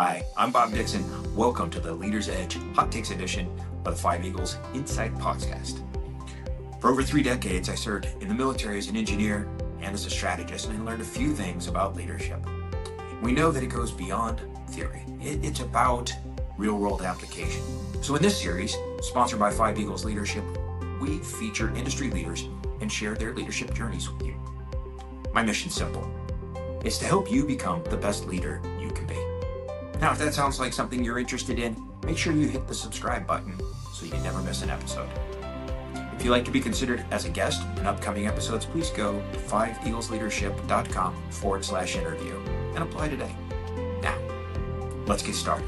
Hi, I'm Bob Dixon. Welcome to the Leader's Edge Hot Takes edition of the Five Eagles Insight Podcast. For over 3 decades, I served in the military as an engineer and as a strategist, and I learned a few things about leadership. We know that it goes beyond theory. It's about real-world application. So in this series, sponsored by Five Eagles Leadership, we feature industry leaders and share their leadership journeys with you. My mission's simple. It's to help you become the best leader you can be. Now, if that sounds like something you're interested in, make sure you hit the subscribe button so you never miss an episode. If you'd like to be considered as a guest in upcoming episodes, please go to 5eaglesleadership.com/interview and apply today. Now, let's get started.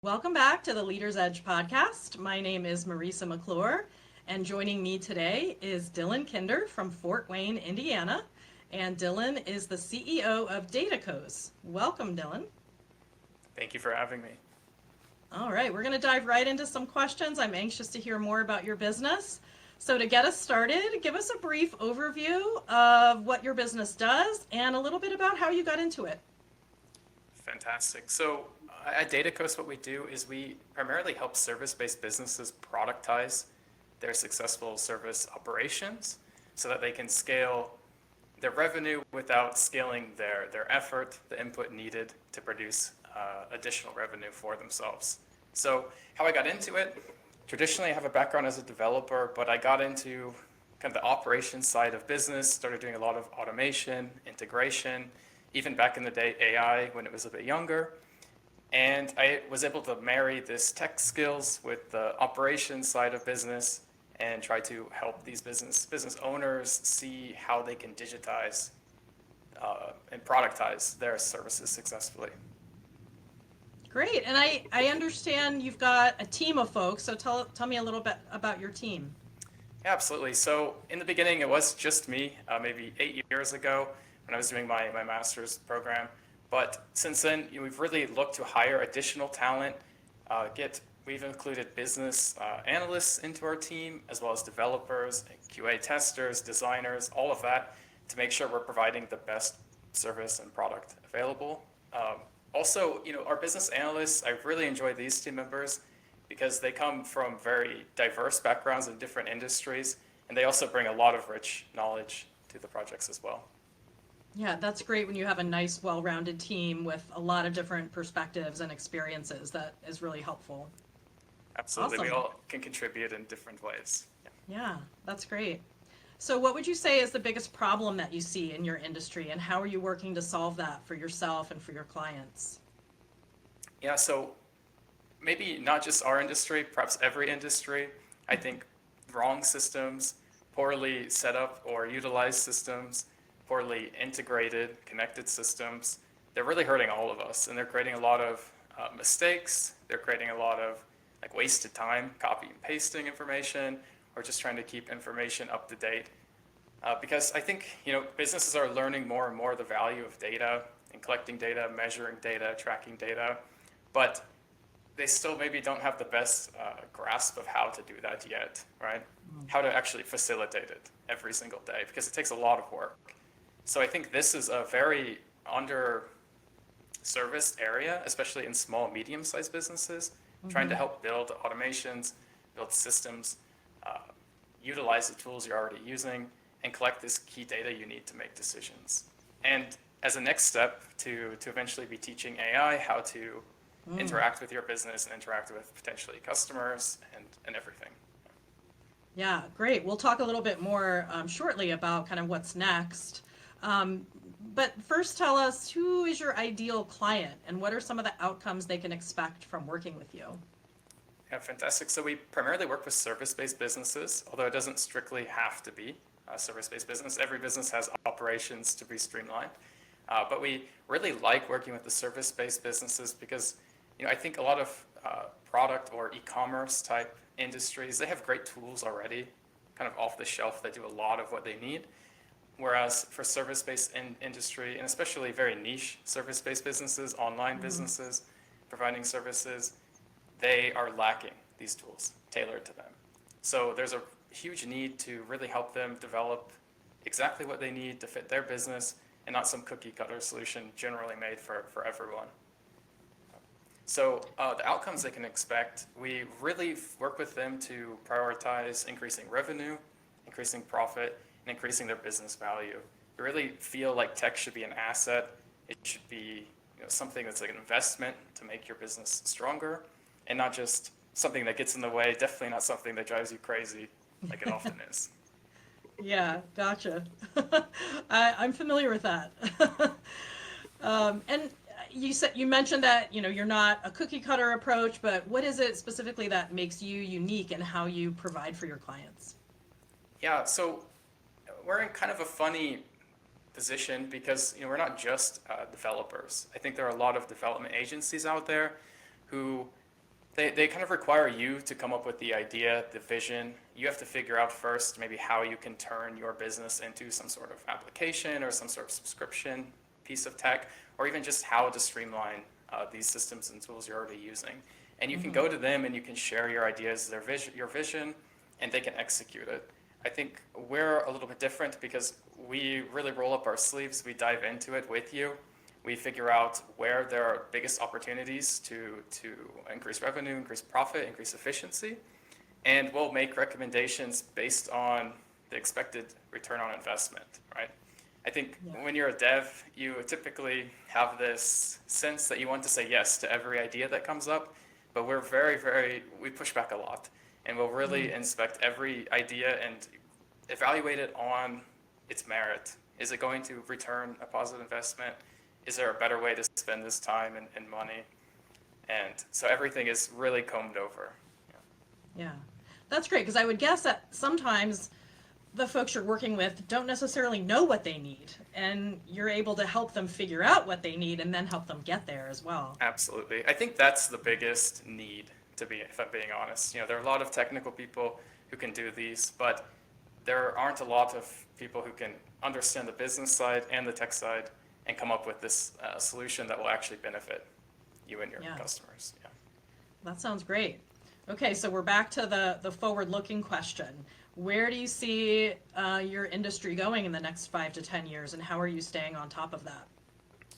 Welcome back to the Leader's Edge podcast. My name is Marisa McClure, and joining me today is Dylan Kinder from Fort Wayne, Indiana. And Dylan is the CEO of Datacos. Welcome, Dylan. Thank you for having me. All right, we're going to dive right into some questions. I'm anxious to hear more about your business. So to get us started, give us a brief overview of what your business does and a little bit about how you got into it. Fantastic. So at Datacos, what we do is we primarily help service-based businesses productize their successful service operations so that they can scale their revenue without scaling their effort, the input needed to produce additional revenue for themselves. So how I got into it, traditionally I have a background as a developer, but I got into kind of the operations side of business, started doing a lot of automation, integration, even back in the day, AI when it was a bit younger. And I was able to marry this tech skills with the operations side of business and try to help these business owners see how they can digitize and productize their services successfully. Great, and I understand you've got a team of folks, so tell me a little bit about your team. Yeah, absolutely. So in the beginning, it was just me, maybe 8 years ago when I was doing my master's program. But since then, we've really looked to hire additional talent. We've included business analysts into our team, as well as developers, QA testers, designers, all of that, to make sure we're providing the best service and product available. Also, our business analysts, I really enjoy these team members because they come from very diverse backgrounds in different industries, and they also bring a lot of rich knowledge to the projects as well. Yeah, that's great when you have a nice, well-rounded team with a lot of different perspectives and experiences. That is really helpful. Absolutely. Awesome. We all can contribute in different ways. Yeah, that's great. So what would you say is the biggest problem that you see in your industry, and how are you working to solve that for yourself and for your clients? Yeah, so maybe not just our industry, perhaps every industry. I think wrong systems, poorly set up or utilized systems, poorly integrated, connected systems, they're really hurting all of us, and they're creating a lot of mistakes. They're creating a lot of wasted time, copy and pasting information, or just trying to keep information up to date. Because I think businesses are learning more and more the value of data and collecting data, measuring data, tracking data, but they still maybe don't have the best grasp of how to do that yet, right? How to actually facilitate it every single day, because it takes a lot of work. So I think this is a very under-serviced area, especially in small, medium-sized businesses, trying to help build automations, build systems, utilize the tools you're already using, and collect this key data you need to make decisions. And as a next step, to eventually be teaching AI how to interact with your business and interact with potentially customers and everything. Yeah, great. We'll talk a little bit more shortly about kind of what's next. But first, tell us, who is your ideal client, and what are some of the outcomes they can expect from working with you? Yeah, fantastic. So we primarily work with service-based businesses, although it doesn't strictly have to be a service-based business. Every business has operations to be streamlined. But we really like working with the service-based businesses because I think a lot of product or e-commerce type industries, they have great tools already, kind of off the shelf that do a lot of what they need. Whereas for service-based industry, and especially very niche service-based businesses, online businesses providing services, they are lacking these tools tailored to them. So there's a huge need to really help them develop exactly what they need to fit their business and not some cookie cutter solution generally made for everyone. So the outcomes they can expect, we really work with them to prioritize increasing revenue, increasing profit, and increasing their business value. We really feel like tech should be an asset. It should be something that's like an investment to make your business stronger, and not just something that gets in the way, definitely not something that drives you crazy like it often is. Yeah, gotcha. I'm familiar with that. And you mentioned that you're not a cookie cutter approach, but what is it specifically that makes you unique in how you provide for your clients? Yeah, so we're in kind of a funny position because we're not just developers. I think there are a lot of development agencies out there who they kind of require you to come up with the idea, the vision. You have to figure out first maybe how you can turn your business into some sort of application or some sort of subscription piece of tech, or even just how to streamline these systems and tools you're already using. And you can go to them and you can share your ideas, your vision, and they can execute it. I think we're a little bit different because we really roll up our sleeves. We dive into it with you. We figure out where there are biggest opportunities to increase revenue, increase profit, increase efficiency, and we'll make recommendations based on the expected return on investment, right? I think when you're a dev, you typically have this sense that you want to say yes to every idea that comes up, but we're we push back a lot, and we'll really inspect every idea and evaluate it on its merit. Is it going to return a positive investment? Is there a better way to spend this time and money? And so everything is really combed over. Yeah, that's great, because I would guess that sometimes the folks you're working with don't necessarily know what they need, and you're able to help them figure out what they need and then help them get there as well. Absolutely. I think that's the biggest need, if I'm being honest. There are a lot of technical people who can do these, but there aren't a lot of people who can understand the business side and the tech side and come up with this solution that will actually benefit you and your customers. Yeah. That sounds great. Okay, so we're back to the forward-looking question. Where do you see your industry going in the next 5 to 10 years, and how are you staying on top of that?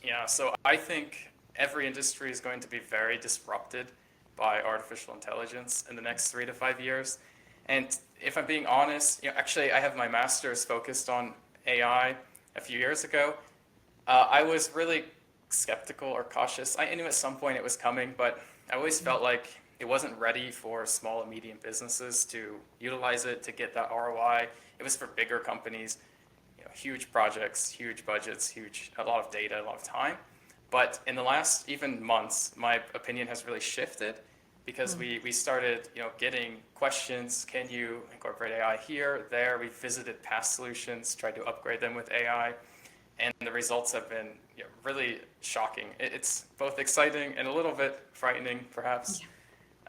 Yeah, so I think every industry is going to be very disrupted by artificial intelligence in the next 3 to 5 years. And if I'm being honest, actually I have my master's focused on AI a few years ago. I was really skeptical or cautious. I knew at some point it was coming, but I always felt like it wasn't ready for small and medium businesses to utilize it, to get that ROI. It was for bigger companies, huge projects, huge budgets, a lot of data, a lot of time. But in the last even months, my opinion has really shifted because we started getting questions. Can you incorporate AI here, there? We visited past solutions, tried to upgrade them with AI. And the results have been really shocking. It's both exciting and a little bit frightening, perhaps.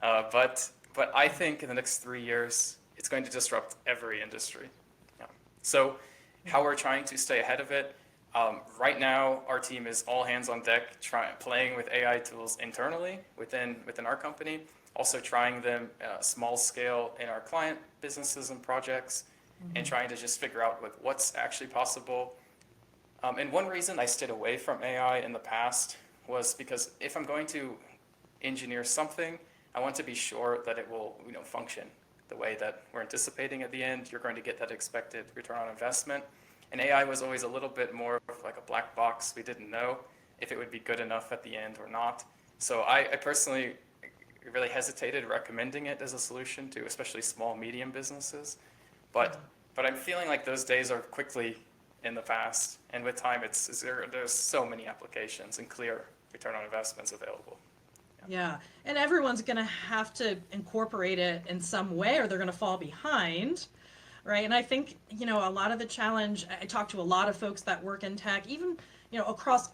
But I think in the next 3 years, it's going to disrupt every industry. Yeah. So how we're trying to stay ahead of it, right now, our team is all hands on deck, playing with AI tools internally within our company, also trying them small scale in our client businesses and projects, and trying to just figure out what's actually possible. And one reason I stayed away from AI in the past was because if I'm going to engineer something, I want to be sure that it will function the way that we're anticipating at the end. You're going to get that expected return on investment. And AI was always a little bit more of like a black box. We didn't know if it would be good enough at the end or not. So I personally really hesitated recommending it as a solution to especially small, medium businesses. But I'm feeling like those days are quickly in the past, and with time, there's so many applications and clear return on investments available. Yeah, and everyone's going to have to incorporate it in some way, or they're going to fall behind, right? And I think a lot of the challenge. I talk to a lot of folks that work in tech, even across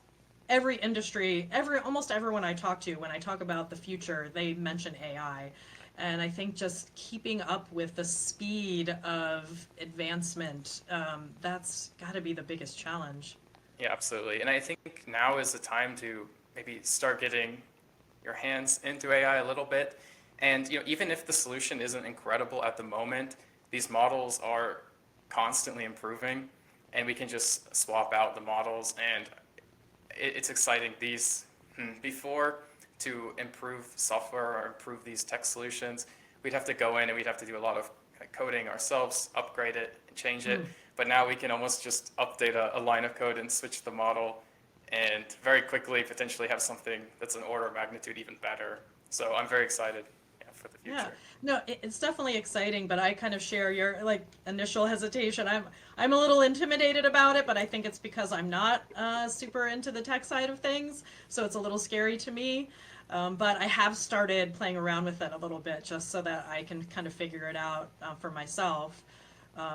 every industry. Almost everyone I talk to, when I talk about the future, they mention AI. And I think just keeping up with the speed of advancement, that's got to be the biggest challenge. Yeah, absolutely. And I think now is the time to maybe start getting your hands into AI a little bit. And even if the solution isn't incredible at the moment, these models are constantly improving, and we can just swap out the models. And it's exciting. Before, to improve software or improve these tech solutions, we'd have to go in and we'd have to do a lot of coding ourselves, upgrade it, and change it. But now we can almost just update a line of code and switch the model, and very quickly potentially have something that's an order of magnitude even better. So I'm very excited, yeah, for the Yeah, future. no, it's definitely exciting, but I kind of share your like initial hesitation. I'm a little intimidated about it, but I think it's because I'm not super into the tech side of things, so it's a little scary to me. But I have started playing around with it a little bit just so that I can kind of figure it out for myself,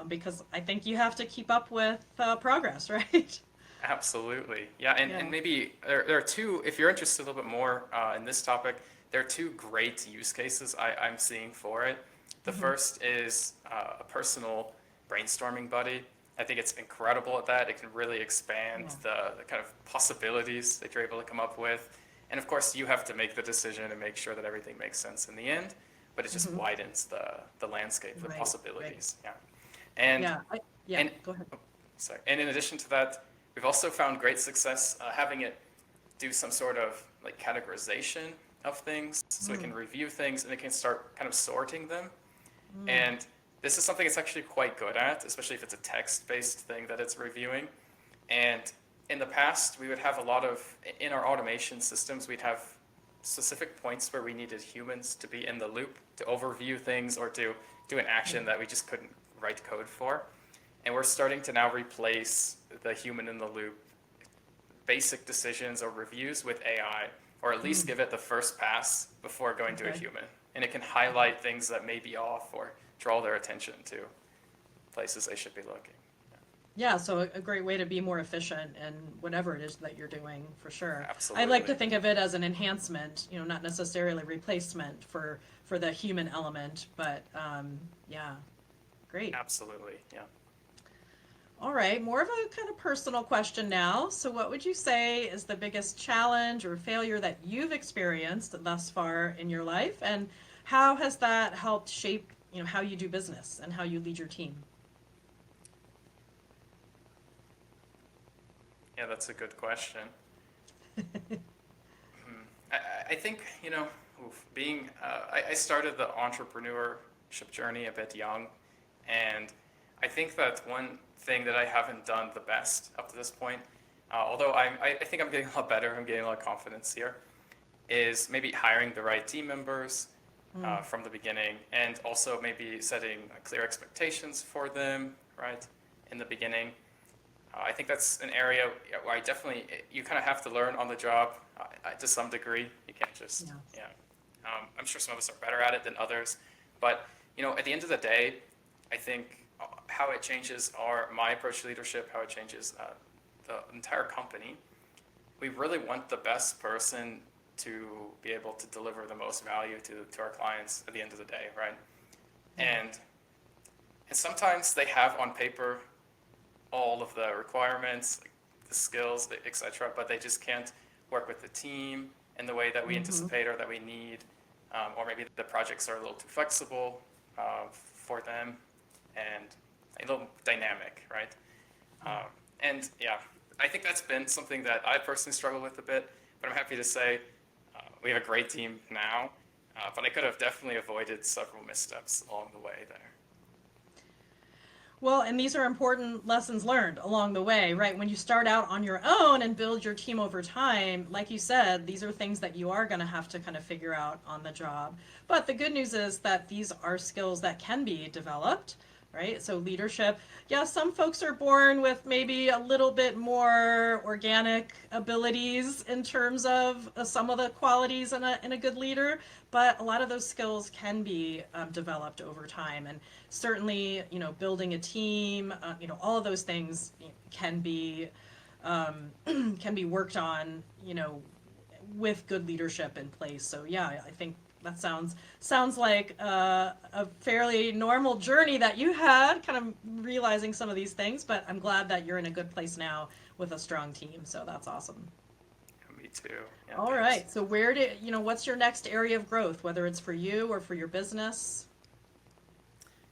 because I think you have to keep up with progress, right? Absolutely. Yeah, and Yeah. maybe there are two, if you're interested a little bit more in this topic, there are two great use cases I'm seeing for it. The Hmm. first is a personal brainstorming buddy. I think it's incredible at that. It can really expand Yeah. the kind of possibilities that you're able to come up with. And of course, you have to make the decision and make sure that everything makes sense in the end, but it just Hmm. widens the landscape, the Right. Right. possibilities. Yeah. And Yeah. Yeah. and Go ahead. oh, sorry. And in addition to that, we've also found great success having it do some sort of like categorization of things, so it Mm. can review things and it can start kind of sorting them. Mm. And this is something it's actually quite good at, especially if it's a text-based thing that it's reviewing. And in the past, we would have a lot of, in our automation systems, we'd have specific points where we needed humans to be in the loop to overview things or to do an action that we just couldn't write code for. And we're starting to now replace the human in the loop basic decisions or reviews with AI, or at least Mm. give it the first pass before going to a Okay. human. And it can highlight things that may be off or draw their attention to places they should be looking. Yeah, so a great way to be more efficient in whatever it is that you're doing, for sure. I like Absolutely. to think of it as an enhancement, not necessarily replacement for the human element, but yeah, great. Absolutely. Yeah. All right, more of a kind of personal question now. So, what would you say is the biggest challenge or failure that you've experienced thus far in your life, and how has that helped shape, how you do business and how you lead your team? Yeah, that's a good question. I think, being, I started the entrepreneurship journey a bit young. And I think that one thing that I haven't done the best up to this point, although I think I'm getting a lot better, I'm getting a lot of confidence here, is maybe hiring the right team members Mm. from the beginning, and also maybe setting clear expectations for them, right, in the beginning. I think that's an area where you kind of have to learn on the job to some degree. You can't just, Yeah. yeah. I'm sure some of us are better at it than others, but at the end of the day, I think how it changes my approach to leadership, how it changes the entire company. We really want the best person to be able to deliver the most value to our clients at the end of the day, right? And sometimes they have on paper all of the requirements, like the skills, etc., but they just can't work with the team in the way that we Hmm. anticipate or that we need, or maybe the projects are a little too flexible for them and a little dynamic, right? And yeah, I think that's been something that I personally struggle with a bit, but I'm happy to say we have a great team now, but I could have definitely avoided several missteps along the way there. Well, and these are important lessons learned along the way, right? When you start out on your own and build your team over time, like you said, these are things that you are going to have to kind of figure out on the job. But the good news is that these are skills that can be developed, right? So leadership, yeah, some folks are born with maybe a little bit more organic abilities in terms of some of the qualities in a good leader, but a lot of those skills can be developed over time. And certainly, building a team, all of those things can be can be worked on, with good leadership in place. So yeah, I think that sounds like a fairly normal journey that you had, kind of realizing some of these things. But I'm glad that you're in a good place now with a strong team. So that's awesome. Me too. Yeah, All thanks. right. So what's your next area of growth, whether it's for you or for your business?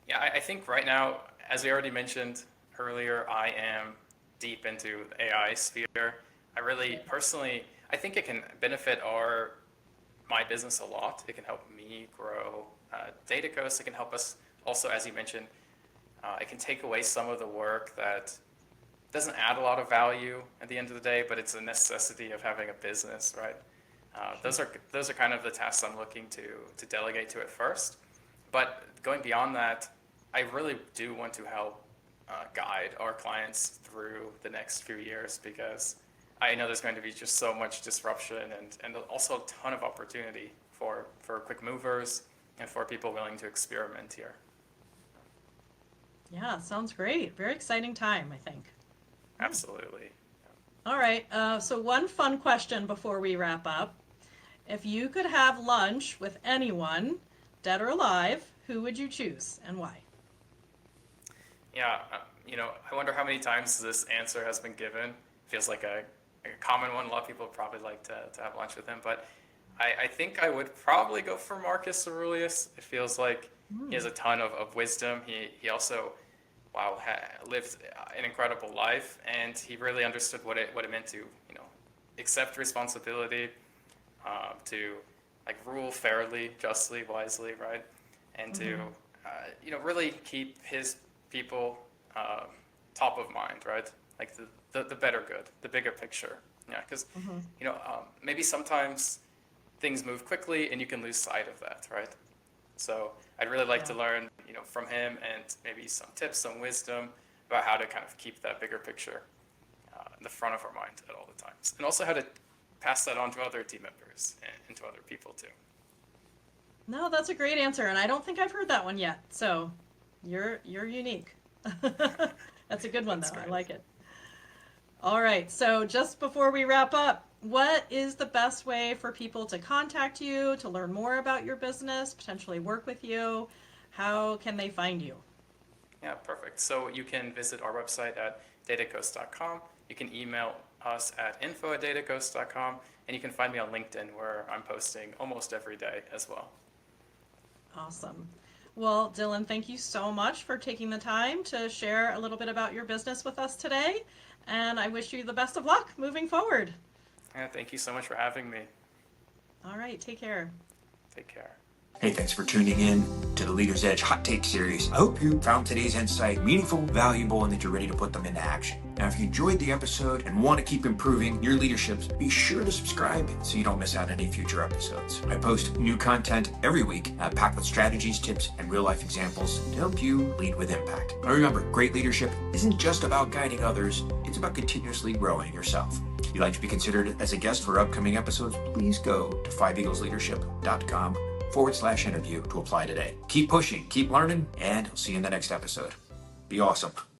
Yeah, I think right now, as we already mentioned earlier, I am deep into the AI sphere. I really personally, I think it can benefit my business a lot. It can help me grow Data Coast. It can help us also, as you mentioned, it can take away some of the work that doesn't add a lot of value at the end of the day, but it's a necessity of having a business, right? Those are kind of the tasks I'm looking to delegate to it first. But going beyond that, I really do want to help guide our clients through the next few years, because I know there's going to be just so much disruption and also a ton of opportunity for quick movers and for people willing to experiment here. Yeah, sounds great. Very exciting time, I think. Absolutely. All right. So one fun question before we wrap up. If you could have lunch with anyone, dead or alive, who would you choose and why? Yeah, I wonder how many times this answer has been given. Feels like a common one. A lot of people would probably like to have lunch with him, but I think I would probably go for Marcus Aurelius. It feels like he has a ton of wisdom. He also, wow, lived an incredible life, and he really understood what it meant to, accept responsibility, to like rule fairly, justly, wisely, right? And to, really keep his people top of mind, right? Like the better good, the bigger picture. Yeah, because maybe sometimes things move quickly and you can lose sight of that, right? So I'd really like to learn, from him, and maybe some tips, some wisdom about how to kind of keep that bigger picture in the front of our mind at all the times, and also how to pass that on to other team members and to other people too. No, that's a great answer, and I don't think I've heard that one yet. So you're unique. That's a good one, That's though. great. I like it. All right. So just before we wrap up, what is the best way for people to contact you, to learn more about your business, potentially work with you? How can they find you? Yeah, perfect. So you can visit our website at datacoast.com. You can email us at info@datacoast.com, and you can find me on LinkedIn, where I'm posting almost every day as well. Awesome. Well, Dylan, thank you so much for taking the time to share a little bit about your business with us today. And I wish you the best of luck moving forward. Yeah, thank you so much for having me. All right. Take care. Take care. Hey, thanks for tuning in to the Leader's Edge Hot Take Series. I hope you found today's insight meaningful, valuable, and that you're ready to put them into action. Now, if you enjoyed the episode and want to keep improving your leaderships, be sure to subscribe so you don't miss out on any future episodes. I post new content every week, packed with strategies, tips, and real-life examples to help you lead with impact. Now remember, great leadership isn't just about guiding others, it's about continuously growing yourself. If you'd like to be considered as a guest for upcoming episodes, please go to 5eaglesleadership.com/interview to apply today. Keep pushing, keep learning, and I'll see you in the next episode. Be awesome.